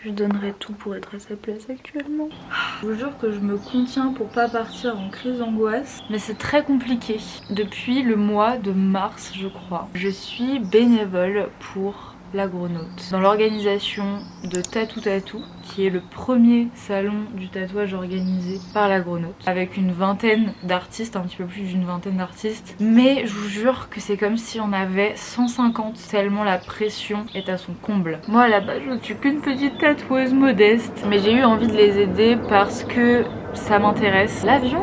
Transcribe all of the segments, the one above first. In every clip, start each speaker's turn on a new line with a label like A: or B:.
A: Je donnerais tout pour être à sa place actuellement. Je vous jure que je me contiens pour pas partir en crise d'angoisse, mais c'est très compliqué. Depuis le mois de mars, je crois, je suis bénévole pour l'Agronaute dans l'organisation de Tatou Tatou, qui est le premier salon du tatouage organisé par l'Agronaute, avec une vingtaine d'artistes, un petit peu plus d'une vingtaine d'artistes. Mais je vous jure que c'est comme si on avait 150 tellement la pression est à son comble. Moi là-bas je ne suis qu'une petite tatoueuse modeste, mais j'ai eu envie de les aider parce que ça m'intéresse. L'avion,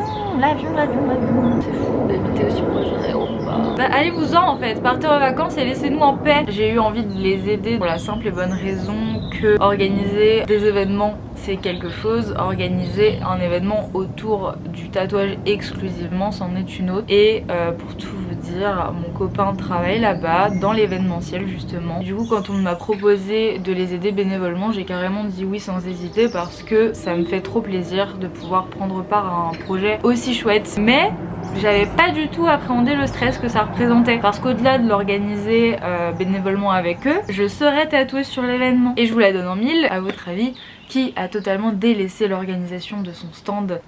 A: c'est fou d'habiter aussi proche d'un aéroport. Bah allez-vous-en en fait, partez en vacances et laissez-nous en paix. J'ai eu envie de les aider pour la simple et bonne raison que organiser des événements c'est quelque chose, organiser un événement autour du tatouage exclusivement c'en est une autre. Et pour tout vous dire, mon copain travaille là-bas dans l'événementiel justement. Du coup quand on m'a proposé de les aider bénévolement, j'ai carrément dit oui sans hésiter parce que ça me fait trop plaisir de pouvoir prendre part à un projet aussi chouette. Mais j'avais pas du tout appréhendé le stress que ça représentait parce qu'au-delà de l'organiser bénévolement avec eux, je serais tatouée sur l'événement. Et je vous la donne en mille, à votre avis, qui a totalement délaissé l'organisation de son stand?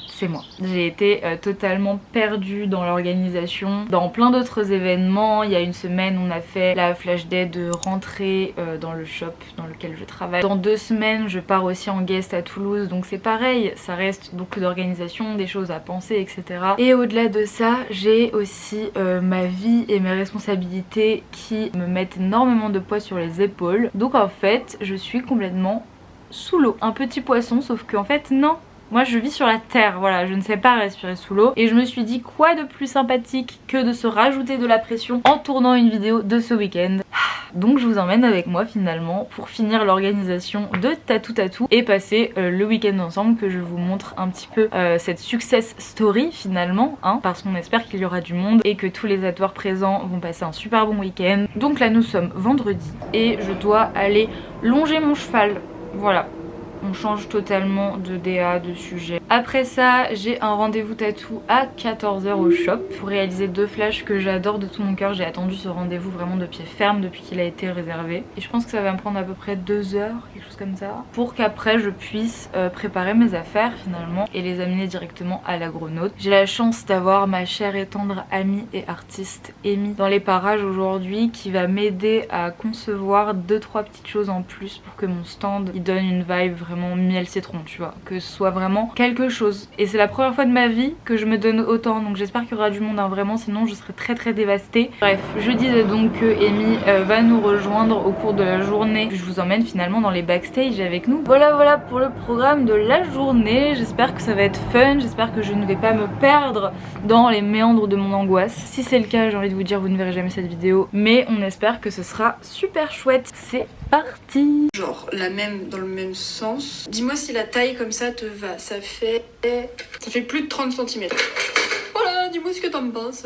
A: C'est moi. J'ai été totalement perdue dans l'organisation, dans plein d'autres événements. Il y a une semaine on a fait la flash day de rentrée dans le shop dans lequel je travaille. Dans 2 semaines je pars aussi en guest à Toulouse, donc c'est pareil, ça reste beaucoup d'organisation, des choses à penser, etc. Et au-delà de ça, j'ai aussi ma vie et mes responsabilités qui me mettent énormément de poids sur les épaules. Donc en fait je suis complètement sous l'eau, un petit poisson, sauf qu'en fait non. Moi je vis sur la terre, voilà, je ne sais pas respirer sous l'eau. Et je me suis dit quoi de plus sympathique que de se rajouter de la pression en tournant une vidéo de ce week-end. Donc je vous emmène avec moi finalement pour finir l'organisation de Tatou Tatou et passer le week-end ensemble, que je vous montre un petit peu cette success story finalement, hein, parce qu'on espère qu'il y aura du monde et que tous les tatoueurs présents vont passer un super bon week-end. Donc là nous sommes vendredi et je dois aller longer mon cheval, voilà. On change totalement de DA, de sujet. Après ça, j'ai un rendez-vous tatou à 14 h au shop pour réaliser 2 flashs que j'adore de tout mon cœur. J'ai attendu ce rendez-vous vraiment de pied ferme depuis qu'il a été réservé. Et je pense que ça va me prendre à peu près 2 heures, quelque chose comme ça, pour qu'après je puisse préparer mes affaires finalement et les amener directement à l'Agronaute. J'ai la chance d'avoir ma chère et tendre amie et artiste Amy dans les parages aujourd'hui, qui va m'aider à concevoir 2-3 petites choses en plus pour que mon stand il donne une vibe vraiment miel citron, tu vois, que ce soit vraiment quelque chose. Et c'est la première fois de ma vie que je me donne autant, donc j'espère qu'il y aura du monde, hein, vraiment, sinon je serais très dévastée. Bref, je disais donc que Amy va nous rejoindre au cours de la journée. Je vous emmène finalement dans les backstage avec nous. Voilà pour le programme de la journée. J'espère que ça va être fun, j'espère que je ne vais pas me perdre dans les méandres de mon angoisse. Si c'est le cas, j'ai envie de vous dire, vous ne verrez jamais cette vidéo, mais on espère que ce sera super chouette. C'est parti.
B: Genre la même, dans le même sens. Dis-moi si la taille comme ça te va. Ça fait plus de 30 cm. Voilà, dis-moi ce que t'en penses.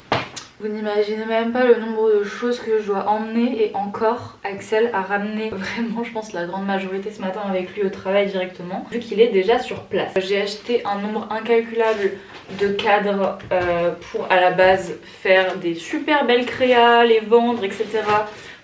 A: Vous n'imaginez même pas le nombre de choses que je dois emmener, et encore Axel a ramené vraiment je pense la grande majorité ce matin avec lui au travail directement, vu qu'il est déjà sur place. J'ai acheté un nombre incalculable de cadres pour à la base faire des super belles créas, les vendre, etc.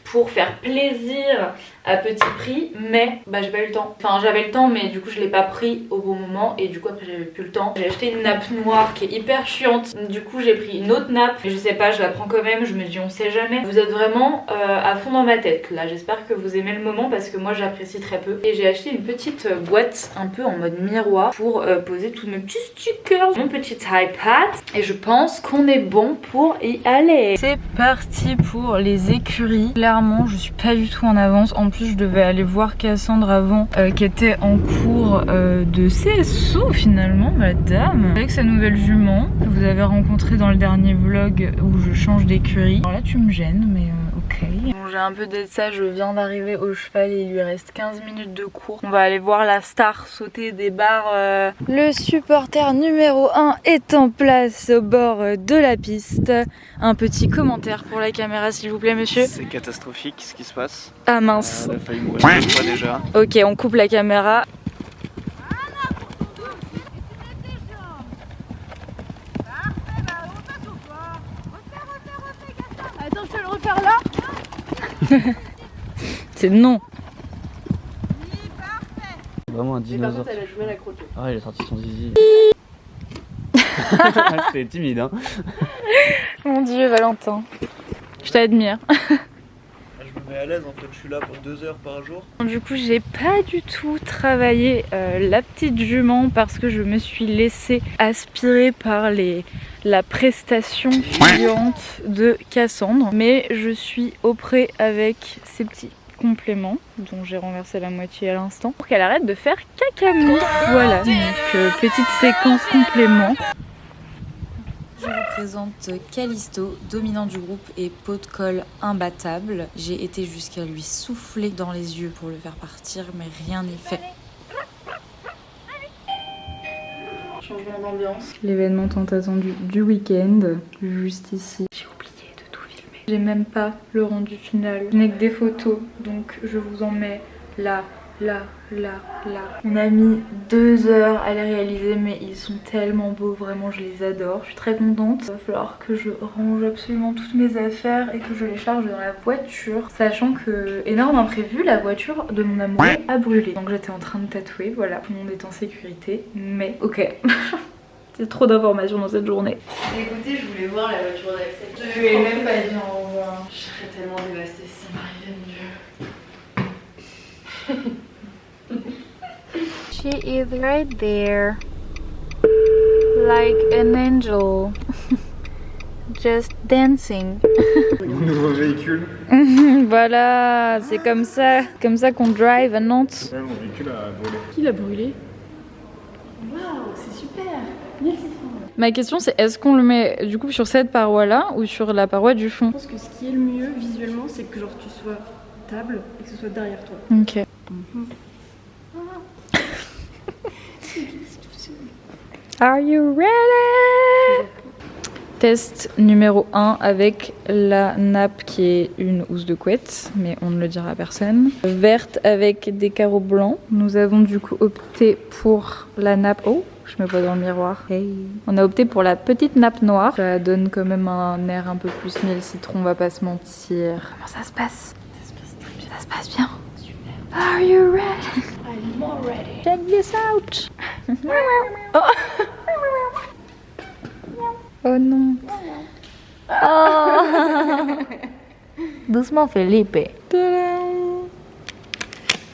A: pour faire plaisir à petit prix, mais bah j'ai pas eu le temps. Enfin j'avais le temps mais du coup je l'ai pas pris au bon moment et du coup après j'avais plus le temps. J'ai acheté une nappe noire qui est hyper chiante, du coup j'ai pris une autre nappe mais je sais pas, je la prends quand même, je me dis on sait jamais. Vous êtes vraiment à fond dans ma tête là, j'espère que vous aimez le moment parce que moi j'apprécie très peu. Et j'ai acheté une petite boîte un peu en mode miroir pour poser tous mes petits stickers, mon petit iPad, et je pense qu'on est bon pour y aller. C'est parti pour les écuries. Clairement je suis pas du tout en avance. En plus je devais aller voir Cassandre avant qui était en cours de CSO finalement, madame, avec sa nouvelle jument que vous avez rencontrée dans le dernier vlog où je change d'écurie. Alors là tu me gênes mais ok. Bon, j'ai un peu d'être ça, je viens d'arriver au cheval et il lui reste 15 minutes de cours. On va aller voir la star sauter des barres. Le supporter numéro 1 est en place au bord de la piste. Un petit commentaire pour la caméra s'il vous plaît monsieur.
C: C'est catastrophique ce qui se passe.
A: Ah mince.
C: Elle a failli mourir une fois déjà.
A: Ok, on coupe la caméra.
D: Attends, je vais le refaire là.
A: C'est non.
D: Vraiment un
B: Mais par
D: dinosaure.
B: contre, elle a du mal à croquer.
D: Ah, il a sorti son zizi. C'est timide, hein.
A: Mon Dieu, Valentin. Je t'admire.
C: Je me mets à l'aise en fait, je suis là pour 2 heures par jour.
A: Du coup, j'ai pas du tout travaillé la petite jument parce que je me suis laissée aspirer par la prestation fuyante de Cassandre. Mais je suis auprès avec ces petits compléments dont j'ai renversé la moitié à l'instant pour qu'elle arrête de faire cacamou. Voilà, donc petite séquence complément. Je représente Callisto, dominant du groupe et pot de colle imbattable. J'ai été jusqu'à lui souffler dans les yeux pour le faire partir, mais rien n'est fait.
B: Changement d'ambiance.
A: L'événement tant attendu du week-end, juste ici. J'ai oublié de tout filmer. J'ai même pas le rendu final. Je n'ai que des photos, donc je vous en mets là. On a mis 2 heures à les réaliser, mais ils sont tellement beaux, vraiment je les adore. Je suis très contente. Il va falloir que je range absolument toutes mes affaires et que je les charge dans la voiture, sachant que, énorme imprévu, la voiture de mon amoureux a brûlé. Donc j'étais en train de tatouer, voilà, tout le monde est en sécurité, mais ok. C'est trop d'informations dans cette journée.
B: Écoutez, je voulais voir la voiture d'Axel.
A: Je lui ai même pas dit au revoir.
B: Je serais tellement dévastée si ça m'arrivait, mon Dieu.
A: She is right there, like an angel, just dancing.
C: Mon nouveau véhicule.
A: Voilà, c'est comme ça qu'on drive à Nantes.
C: Ouais, mon véhicule a brûlé.
B: Qui l'a brûlé? Waouh, c'est super. Merci.
A: Ma question c'est est-ce qu'on le met du coup sur cette paroi là ou sur la paroi du fond?
B: Je pense que ce qui est le mieux visuellement, c'est que genre tu sois table et que ce soit derrière toi.
A: Ok. Are you ready? Test numéro 1 avec la nappe qui est une housse de couette, mais on ne le dira à personne. Verte avec des carreaux blancs. Nous avons du coup opté pour la nappe. Oh, je me vois dans le miroir. Hey. On a opté pour la petite nappe noire. Ça donne quand même un air un peu plus miel citron, on va pas se mentir. Comment ça se passe? Ça se passe très bien. Ça se passe bien. Super. Are you ready?
B: I'm more ready.
A: Check this out. Oh. Oh non. Oh. Doucement Felipe. Tadam.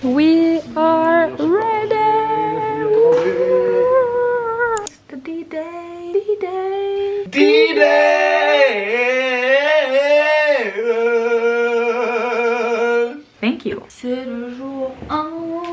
A: We are ready. The D-Day. D-Day. Thank you. C'est le jour 1,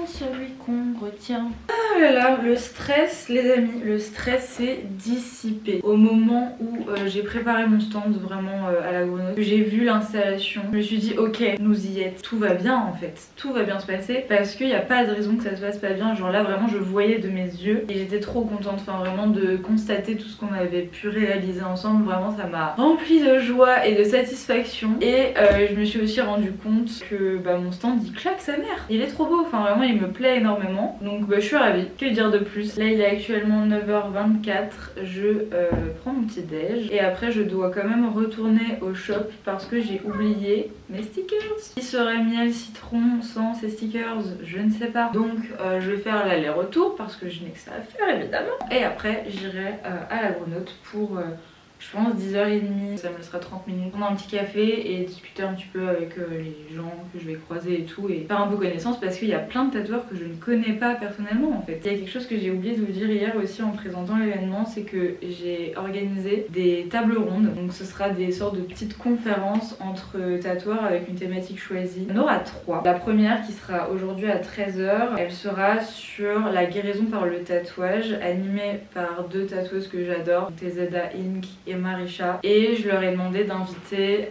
A: celui qu'on retient. Ah là là, le stress, les amis, le stress s'est dissipé. Au moment où j'ai préparé mon stand vraiment à la Grenouille, j'ai vu l'installation, je me suis dit ok, nous y êtes, tout va bien en fait, tout va bien se passer parce qu'il n'y a pas de raison que ça se passe pas bien. Genre là vraiment je voyais de mes yeux et j'étais trop contente, enfin vraiment de constater tout ce qu'on avait pu réaliser ensemble. Vraiment ça m'a rempli de joie et de satisfaction et je me suis aussi rendu compte que mon stand il claque sa mère, il est trop beau, enfin vraiment il me plaît énormément, donc je suis ravie. Que dire de plus? Là il est actuellement 9h24, je prends mon petit déj et après je dois quand même retourner au shop parce que j'ai oublié mes stickers. Qui serait miel citron sans ces stickers? Je ne sais pas, donc je vais faire l'aller-retour parce que je n'ai que ça à faire évidemment, et après j'irai à la Grenouille pour je pense 10h30, ça me laissera 30 minutes prendre un petit café et discuter un petit peu avec les gens que je vais croiser et tout et faire un peu connaissance parce qu'il y a plein de tatoueurs que je ne connais pas personnellement en fait. Il y a quelque chose que j'ai oublié de vous dire hier aussi en présentant l'événement, c'est que j'ai organisé des tables rondes, donc ce sera des sortes de petites conférences entre tatoueurs avec une thématique choisie. Il y en aura 3. La première qui sera aujourd'hui à 13h, elle sera sur la guérison par le tatouage, animée par 2 tatoueuses que j'adore, TZA Inc et Marisha, et je leur ai demandé d'inviter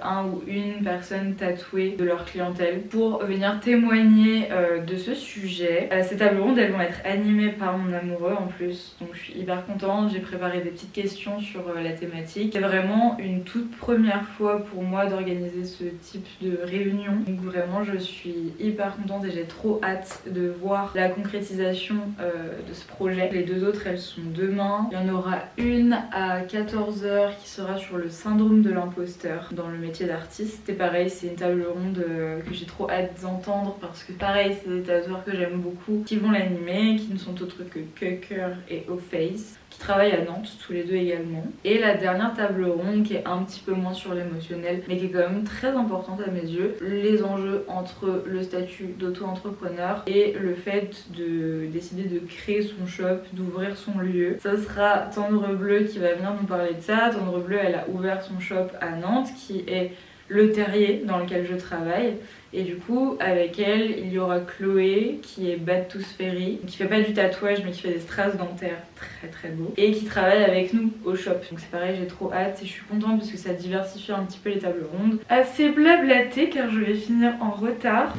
A: un ou une personne tatouée de leur clientèle pour venir témoigner de ce sujet. Ces tables rondes elles vont être animées par mon amoureux en plus, donc je suis hyper contente. J'ai préparé des petites questions sur la thématique. C'est vraiment une toute première fois pour moi d'organiser ce type de réunion, donc vraiment je suis hyper contente et j'ai trop hâte de voir la concrétisation de ce projet. Les 2 autres elles sont demain, il y en aura une à 4 14 h qui sera sur le syndrome de l'imposteur dans le métier d'artiste. Et pareil, c'est une table ronde que j'ai trop hâte d'entendre parce que pareil, c'est des tatoueurs que j'aime beaucoup qui vont l'animer, qui ne sont autres que Kucker et O-Face, qui travaillent à Nantes tous les deux également. Et la dernière table ronde qui est un petit peu moins sur l'émotionnel mais qui est quand même très importante à mes yeux, les enjeux entre le statut d'auto-entrepreneur et le fait de décider de créer son shop, d'ouvrir son lieu. Ça sera Tendre Bleu qui va venir nous parler de ça. Tendre Bleu, elle a ouvert son shop à Nantes qui est le terrier dans lequel je travaille. Et du coup, avec elle, il y aura Chloé qui est Bad Tooth Fairy, qui fait pas du tatouage mais qui fait des strass dentaires très très beaux et qui travaille avec nous au shop. Donc c'est pareil, j'ai trop hâte et je suis contente parce que ça diversifie un petit peu les tables rondes. Assez blablaté car je vais finir en retard.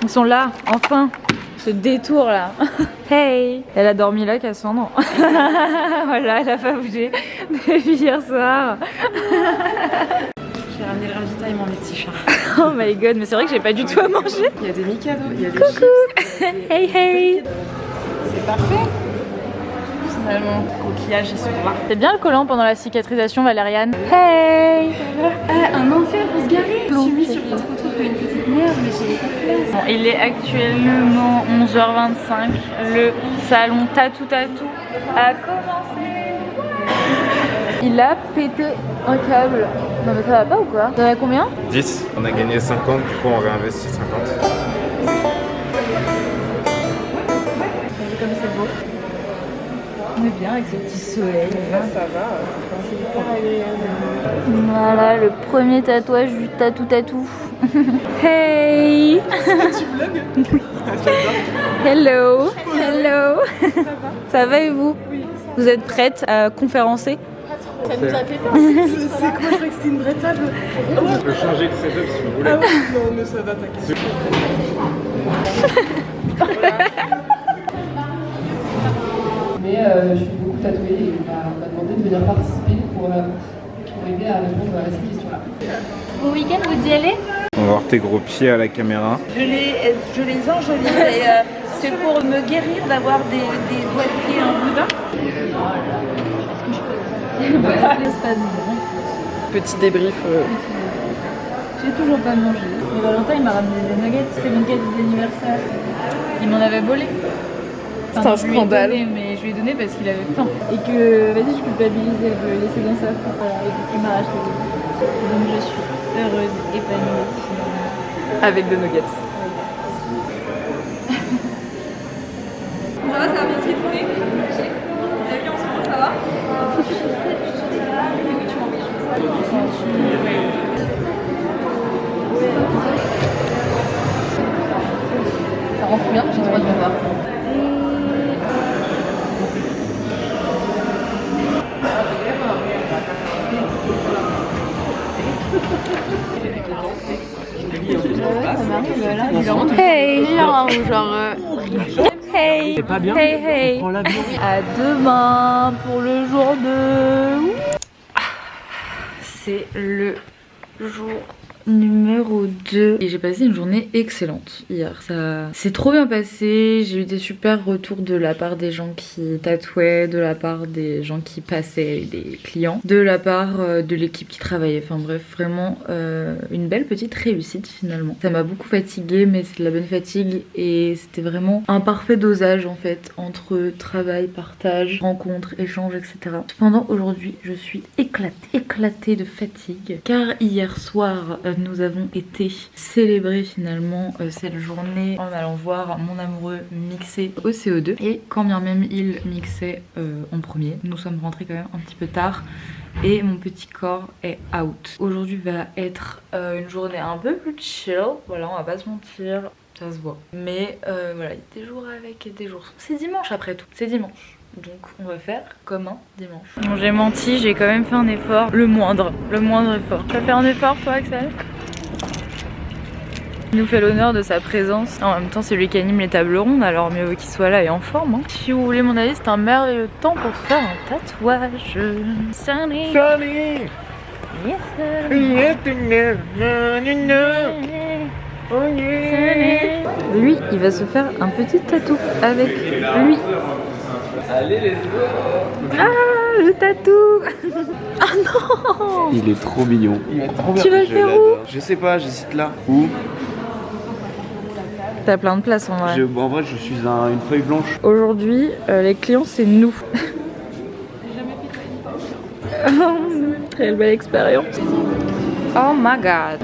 A: Ils sont là, enfin. Ce détour là. Hey! Elle a dormi là, Cassandre. Voilà, elle a pas bougé depuis hier soir.
E: J'ai ramené le ravitaillement des petits chats.
A: Oh my god, mais c'est vrai que j'ai pas du tout à manger.
E: Il y a des Mikado, il y a des
A: Coucou! Hey hey!
E: C'est parfait. Finalement, coquillage, ils sont là.
A: C'est bien le collant pendant la cicatrisation, Valériane. Hey!
E: Un enfer pour se garer. Je suis mise sur une photo comme une petite merde, mais j'ai pas de place.
A: Bon, il est actuellement 11h25. Le salon Tatou Tatou a commencé. Il a pété un câble. Non mais ça va pas ou quoi? T'en as combien?
F: 10. On a gagné 50, du coup on réinvestit 50.
A: Comme c'est beau. On est bien avec ce petit soleil.
E: Là, ça va. C'est hyper agréable.
A: Voilà le premier tatouage du Tatou Tatou. Hey!
E: Tu vlogs?
A: Hello! Hello! Ça va et vous? Oui. Vous êtes prête à conférencer?
E: Ça nous a fait peur. C'est quoi? Je croyais que c'était une vraie table.
F: On peut changer de setup si vous voulez.
E: Ah ouais, non, mais ça va, t'inquiète. Mais je suis beaucoup tatouée et on m'a demandé de venir participer pour aider à répondre à ces questions-là.
A: Au week-end, vous y allez?
F: On va voir tes gros pieds à la caméra.
G: Je les enjolive et c'est pour me guérir d'avoir des doigts de pied en boudin.
A: Ça se passe bien.
E: Petit débrief.
A: J'ai toujours pas mangé. Mais Valentin il m'a ramené des nuggets, c'est mon cadeau d'anniversaire. Il m'en avait volé.
E: C'est un
A: je lui ai
E: scandale.
A: donné, mais je lui ai donné parce qu'il avait faim. Et que vas-y je culpabilise, je le laisser dans sa faim. Voilà, et il m'a racheté des nuggets. Donc je suis heureuse, épanouie.
E: Avec des nuggets.
B: Ça va, ça va bien se retrouver. Vous avez bien en ce moment, ça va?
A: Ça rentre bien, j'ai trop de me voir. Hey! Hey!
D: C'est pas bien.
A: Hey hey!
D: Prends l'avion.
A: À demain pour le jour de... C'est le jour numéro 2 et j'ai passé une journée excellente hier. Ça s'est trop bien passé, j'ai eu des super retours de la part des gens qui tatouaient, de la part des gens qui passaient, des clients, de la part de l'équipe qui travaillait. Enfin bref, vraiment une belle petite réussite finalement. Ça m'a beaucoup fatiguée mais c'est de la bonne fatigue et c'était vraiment un parfait dosage en fait entre travail, partage, rencontres, échanges, etc. Cependant aujourd'hui je suis éclatée de fatigue car hier soir nous avons été célébrer finalement cette journée en allant voir mon amoureux mixer au CO2 et quand bien même il mixait en premier, nous sommes rentrés quand même un petit peu tard et mon petit corps est out. Aujourd'hui va être une journée un peu plus chill, voilà on va pas se mentir, ça se voit. Mais voilà, il y a des jours avec et des jours sans. C'est dimanche après tout, c'est dimanche. Donc on va faire comme un dimanche. Bon, j'ai menti, j'ai quand même fait un effort. Le moindre effort. Tu as fait un effort toi Axel? Il nous fait l'honneur de sa présence. En même temps c'est lui qui anime les tables rondes, alors mieux vaut qu'il soit là et en forme hein. Si vous voulez mon avis, c'est un merveilleux temps pour faire un tatouage. Sunny. Yes, lui, il va se faire un petit tatou avec lui.
F: Allez les deux.
A: Ah, le tatou. Ah non.
D: Il est trop mignon.
C: Il est trop bien.
A: Tu vas le faire où?
C: Je sais pas, j'hésite là. Où?
A: T'as plein de place en vrai.
C: En vrai, je suis une feuille blanche.
A: Aujourd'hui, les clients, c'est nous. Très belle expérience. Oh my god.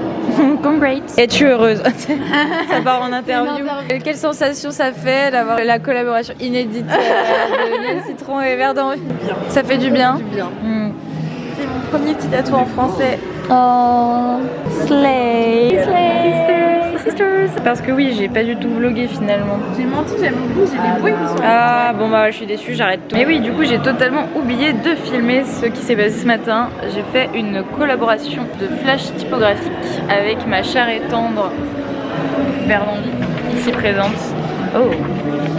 A: Congrats. Es-tu heureuse? Ça part en interview. Quelle sensation ça fait d'avoir la collaboration inédite de Miel Citron et Verdun? Ça fait du bien.
G: C'est mon premier petit tatou en français.
A: Oh, slay, sisters. Parce que oui, j'ai pas du tout vlogué finalement.
E: J'ai menti, j'avais oublié, j'ai des bruits qui sont.
A: Ah bon bah je suis déçue, j'arrête tout. Mais oui, du coup j'ai totalement oublié de filmer ce qui s'est passé ce matin. J'ai fait une collaboration de flash typographique avec ma chère et tendre Verdun, ici présente. Oh,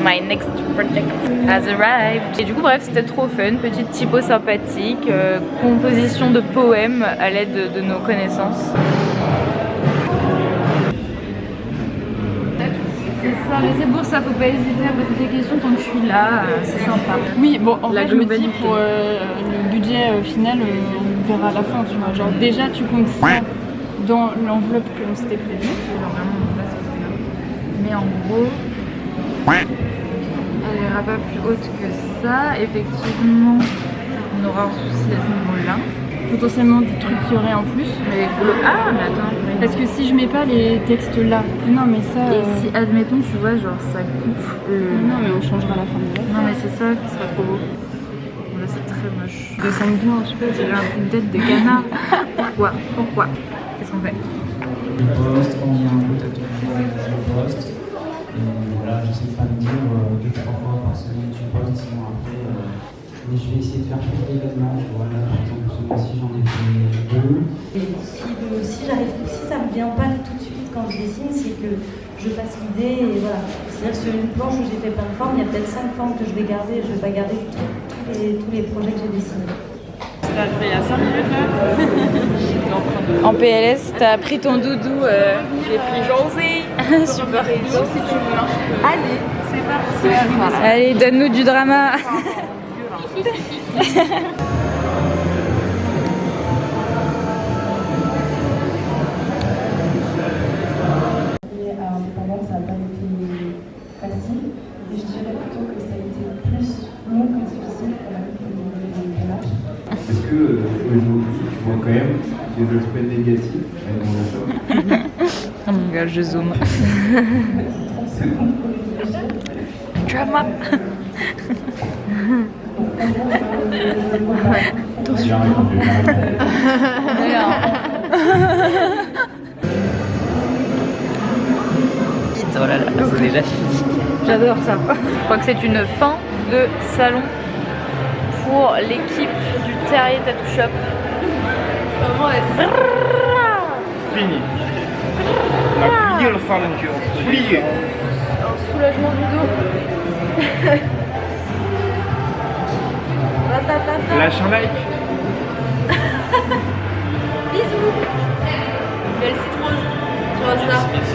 A: my next project has arrived. Et du coup bref, c'était trop fun, petite typo sympathique, composition de poèmes à l'aide de nos connaissances. C'est ça, mais c'est pour ça, faut pas hésiter à poser des questions tant que je suis là, c'est sympa.
E: Oui, bon, en
A: La
E: fait, je me dis
A: globalité.
E: pour le budget final, on verra à la fin, tu vois. Genre, déjà, tu comptes ça dans l'enveloppe que l'on s'était prévu.
A: Mais en gros, elle ira pas plus haute que ça. Effectivement, on aura un souci à ce niveau-là.
E: Potentiellement des trucs qu'il y aurait en plus.
A: Mais ah, mais attends.
E: Parce que si je mets pas les textes là, non mais ça.
A: Et si, admettons, tu vois, genre ça coupe.
E: Non mais on changera à la fin de la.
A: Non, mais c'est ça qui serait trop beau. Bon, là, c'est très moche.
E: Descendre bien, je sais pas.
A: J'ai une tête de canard. Pourquoi Qu'est-ce qu'on fait?
H: Poste, quand il y a un peu de poste. Et voilà, j'essaie de pas me dire 2-3 fois par semaine tu postes, sinon après. Mais je vais essayer de faire plus d'événements. Voilà, par exemple, ce mois-ci j'en ai fait 2.
I: Et si ça me vient pas tout de suite quand je dessine, c'est que je passe l'idée et voilà. C'est-à-dire que sur une planche où j'ai fait plein de formes, il y a peut-être 5 formes que je vais garder. Je vais pas garder tous les projets que j'ai dessinés.
E: C'est arrivé il y a 5 minutes là.
A: En PLS, t'as pris ton doudou.
E: J'ai pris José.
A: Super.
E: Si tu veux, hein, je peux.
A: Allez,
E: C'est parti.
A: allez, donne-nous du drama.
I: Indépendante, ça n'a pas été facile. Et je dirais plutôt que ça a été plus long que difficile pour la démarche.
H: Est-ce que aujourd'hui tu vois quand même des aspects négatifs avec mon achat?
A: Oh mon gars, je zoome. Drama.
H: J'ai répondu.
D: Oh là là, c'est déjà fini.
A: J'adore ça. Je crois que c'est une fin de salon pour l'équipe du Terrier Tattoo Shop.
C: Fini. La plié le phalange. Plié.
A: Un soulagement du dos.
C: Lâche un like.
A: Bisous. Belle citron sur Insta.